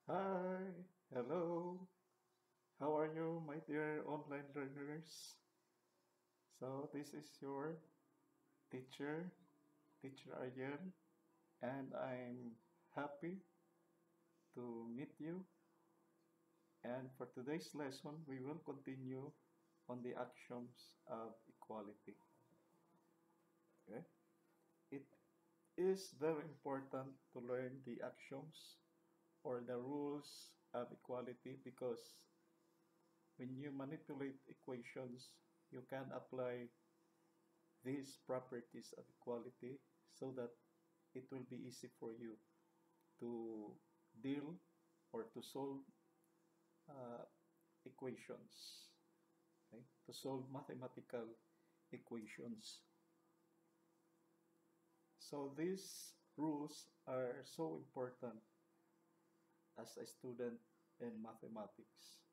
Hi, hello. How are you, my dear online learners? So, this is your teacher, Teacher Aryan, and I'm happy to meet you. And for today's lesson, we will continue on the axioms of equality. Okay? It is very important to learn the axioms or the rules of equality because when you manipulate equations, you can apply these properties of equality so that it will be easy for you to deal or to solve uh, equations, okay? To solve mathematical equations. So these rules are so important as a student in mathematics.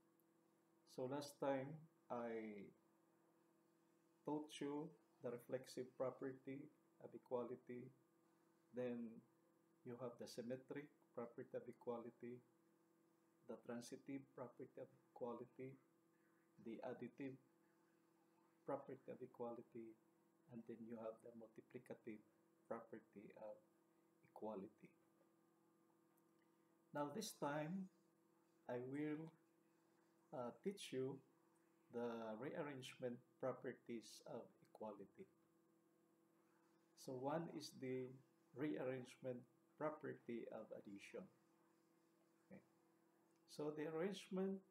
So last time I taught you the reflexive property of equality. Then you have the symmetric property of equality, the transitive property of equality, the additive property of equality, and then you have the multiplicative property of equality. Now this time, I will teach you the rearrangement properties of equality. So one is the rearrangement property of addition. Okay. So the arrangement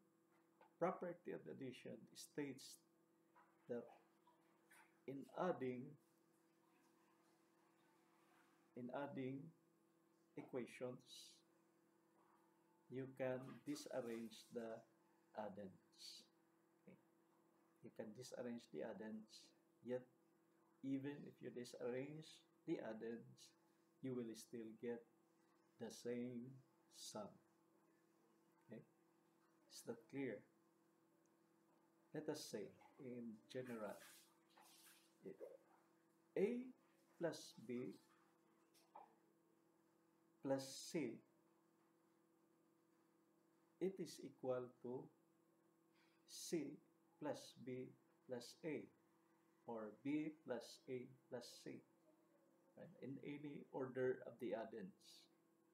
property of addition states that in adding in adding equations, you can disarrange the addends. Okay. You can disarrange the addends, yet even if you disarrange the addends, you will still get the same sum. Okay. Is that clear? Let us say in general, A plus B plus C, it is equal to C plus B plus A, or B plus A plus C, right? In any order of the addends.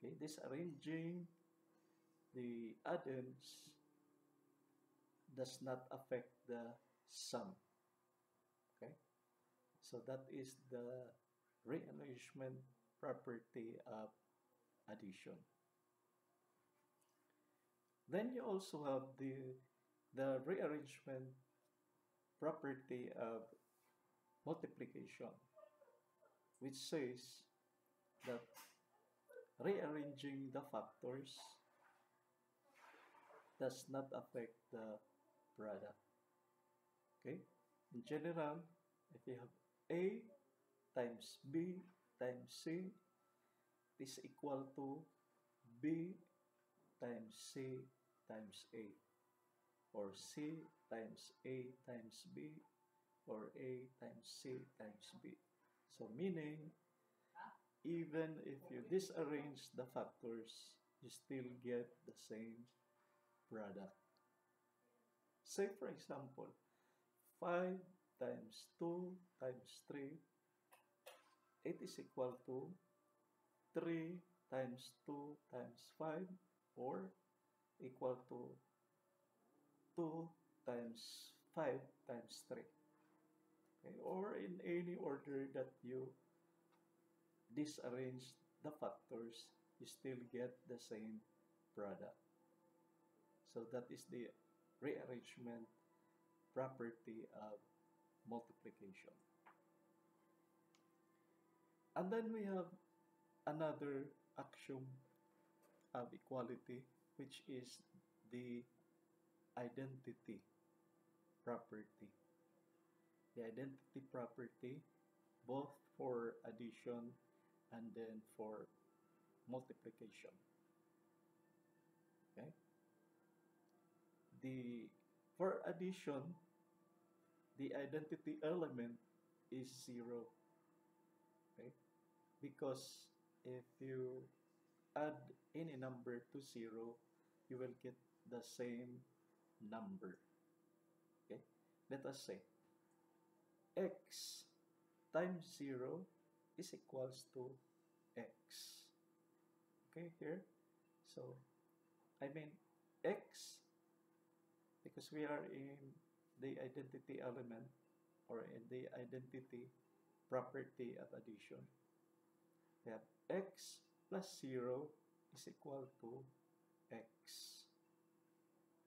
Okay, disarranging the addends does not affect the sum. Okay, so that is the rearrangement property of addition. Then you also have the rearrangement property of multiplication, which says that rearranging the factors does not affect the product. Okay? In general, if you have A times B times C is equal to B times C times A, or C times A times B, or A times C times B. So meaning, even if you disarrange the factors, you still get the same product. Say for example, 5 times 2 times 3, it is equal to 3 times 2 times 5, or equal to 2 times 5 times 3. Okay? Or in any order that you disarrange the factors, you still get the same product. So that is the rearrangement property of multiplication. And then we have another axiom of equality, which is the identity property. The identity property, both for addition and then for multiplication. Okay? For addition, the identity element is 0. Okay? Because if you add any number to 0, you will get the same number. Okay, let us say x times 0 is equals to x. Okay, here. So, I mean x, because we are in the identity element or in the identity property of addition. We have x plus 0 is equal to x.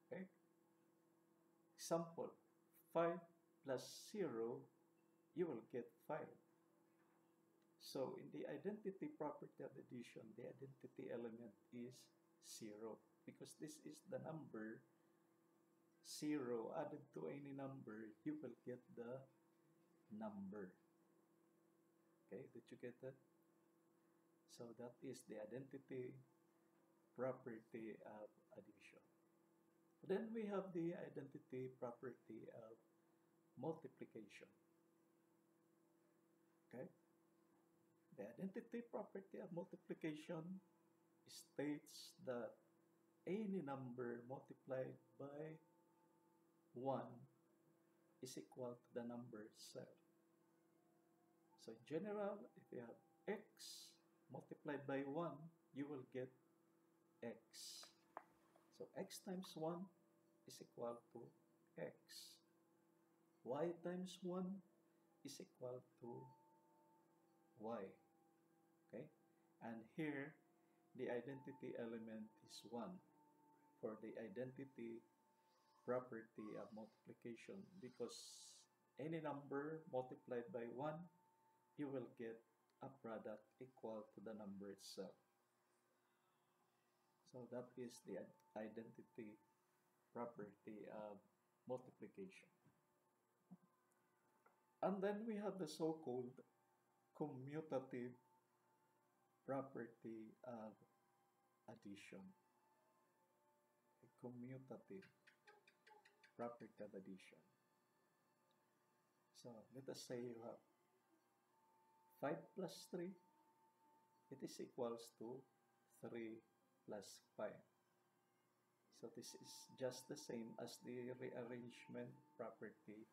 Okay? Example, 5 plus 0, you will get 5. So in the identity property of addition, the identity element is 0 because this is the number 0 added to any number, you will get the number. Okay, did you get that? So that is the identity property of addition. Then we have the identity property of multiplication. Okay? The identity property of multiplication states that any number multiplied by 1 is equal to the number itself. So in general, if you have x multiplied by 1, you will get x. So x times 1 is equal to x. Y times 1 is equal to y. Okay? And here, the identity element is 1 for the identity property of multiplication, because any number multiplied by 1, you will get a product equal to the number itself. So that is the identity property of multiplication. And then we have the so-called commutative property of addition. A commutative property of addition. So let us say you have 5 plus 3, it is equals to 3 plus 5. So this is just the same as the rearrangement property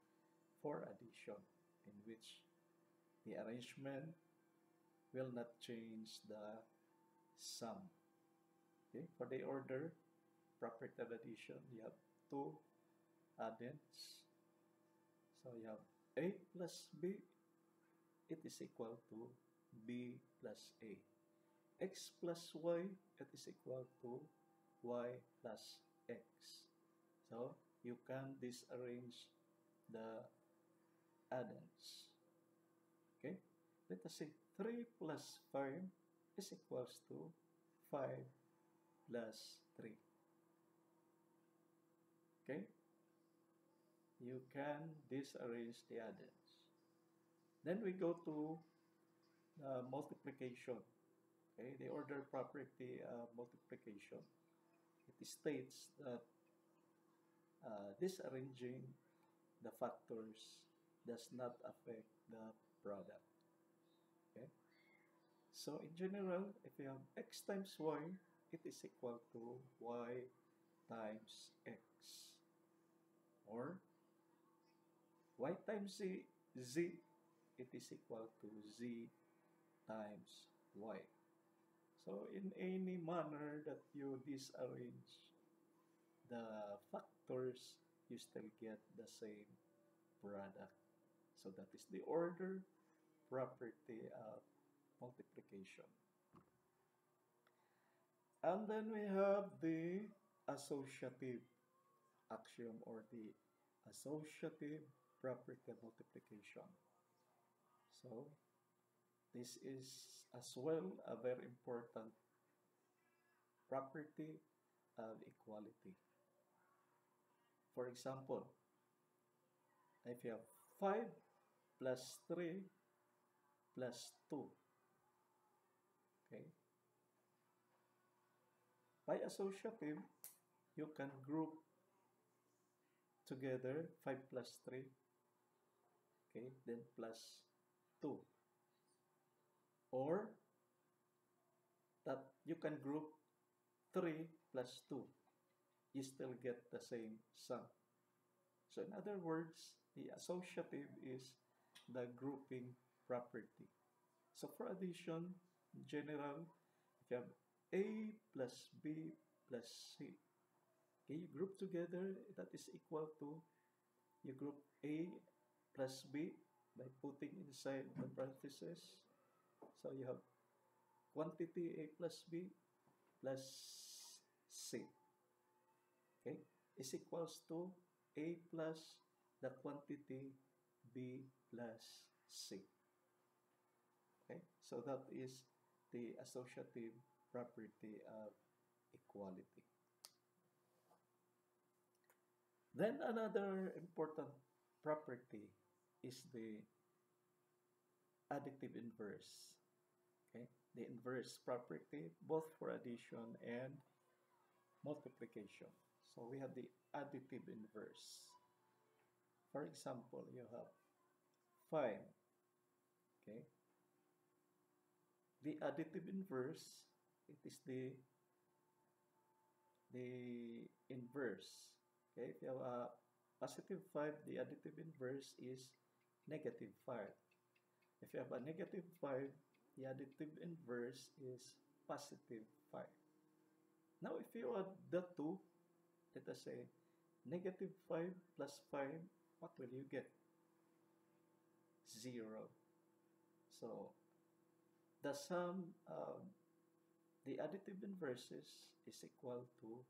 for addition, in which the arrangement will not change the sum. Okay? For the order property of addition, you have 2 addends. So you have A plus B, it is equal to B plus A. X plus Y, it is equal to Y plus X. So you can disarrange the addends. Okay? Let us say 3 plus 5 is equals to 5 plus 3. Okay? You can disarrange the addends. Then we go to multiplication. Okay? The order property of multiplication. It states that disarranging the factors does not affect the product. Okay? So in general, if you have x times y, it is equal to y times x. Or y times z, it is equal to z times y. So in any manner that you disarrange the factors, you still get the same product. So that is the order property of multiplication. And then we have the associative axiom or the associative property of multiplication. So this is as well a very important property of equality. For example, if you have 5 plus 3 plus 2, okay? By associative, you can group together 5 plus 3, okay, then plus 2. Or that you can group 3 plus 2, you still get the same sum. So in other words, the associative is the grouping property. So for addition, in general, if you have A plus B plus C, okay, you group together, that is equal to, you group A plus B by putting inside the parentheses. So you have quantity A plus B plus C, okay, is equals to A plus the quantity B plus C. Okay, so that is the associative property of equality. Then another important property is the additive inverse. Okay, the inverse property both for addition and multiplication. So we have the additive inverse. For example, you have 5. Okay, the additive inverse, it is the inverse. Okay, if you have a positive 5, the additive inverse is negative 5. If you have a negative 5, the additive inverse is positive 5. Now, if you add the two, let us say negative 5 plus 5, what will you get? 0. So, the sum of the additive inverses is equal to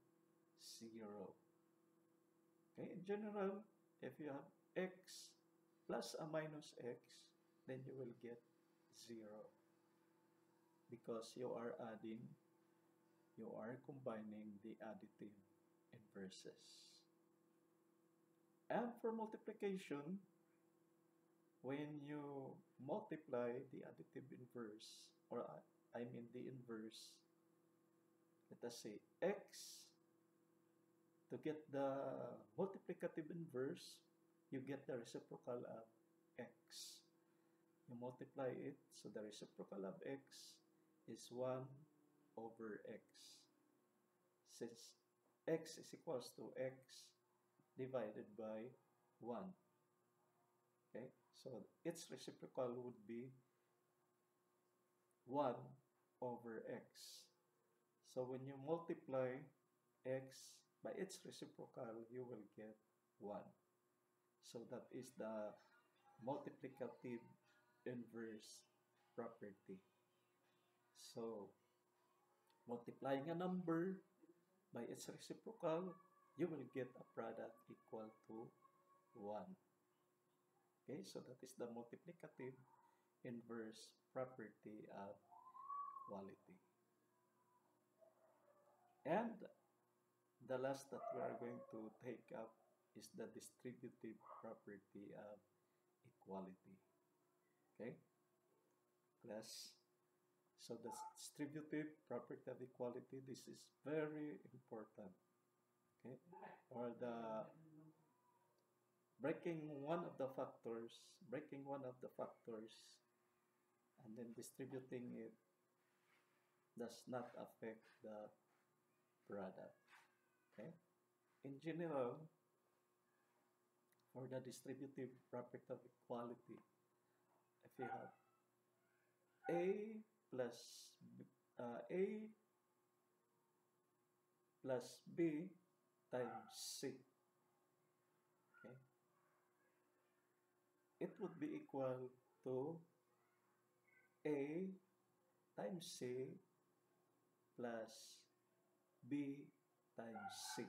0. Okay, in general, if you have x plus a minus x, then you will get 0 because you are combining the additive inverses. And for multiplication, when you multiply the additive inverse, or I mean the inverse, let us say x, to get the multiplicative inverse, you get the reciprocal of x. You multiply it, so the reciprocal of x is 1 over x. Since x is equals to x divided by 1. Okay, so its reciprocal would be 1 over x. So when you multiply x by its reciprocal, you will get 1. So that is the multiplicative inverse property. So multiplying a number by its reciprocal, you will get a product equal to 1. Okay, so that is the multiplicative inverse property of equality. And the last that we are going to take up is the distributive property of equality. Okay, class. So the distributive property of equality, this is very important. Okay, or the breaking one of the factors, and then distributing it does not affect the product. Okay, in general, for the distributive property of equality, if you have A plus B times C, okay, it would be equal to A times C plus B times C.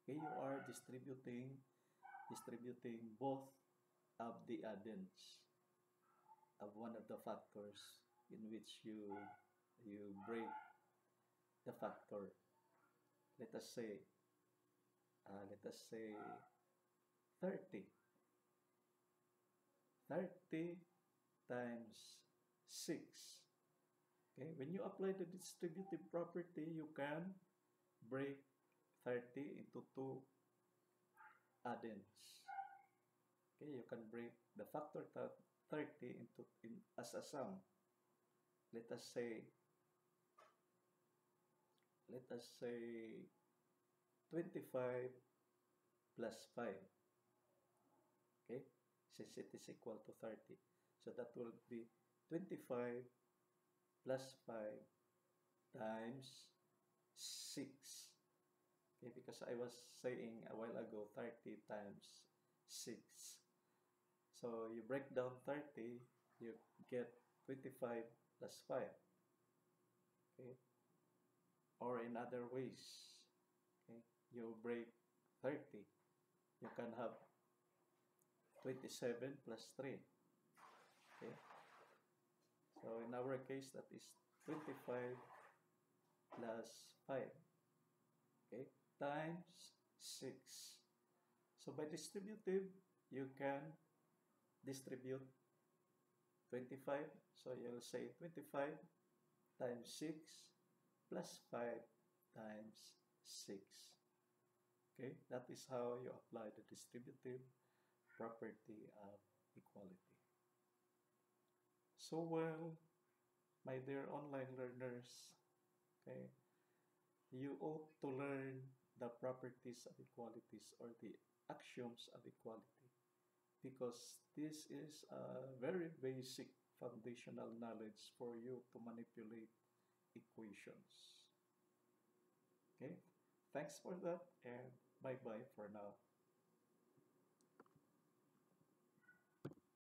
Okay, you are distributing both of the addends of one of the factors in which you break the factor. Let us say 30 times 6. Okay, when you apply the distributive property, you can break 30 into two addends. Okay, you can break the factor 30 as a sum. Let us say 25 plus 5. Okay, since it is equal to 30. So that will be 25 plus 5 times 6. Okay, because I was saying a while ago 30 times 6. So you break down 30, you get 25 plus 5. Okay, or in other ways, okay, you break 30, you can have 27 plus 3. Okay, so in our case, that is 25 plus 5. Okay, times 6. So by distributive, you can distribute 25. So you'll say 25 times 6 plus 5 times 6. Okay, that is how you apply the distributive property of equality. So well, my dear online learners, okay, you ought to learn the properties of equalities or the axioms of equality, because this is a very basic foundational knowledge for you to manipulate equations. Okay, thanks for that, and bye-bye for now.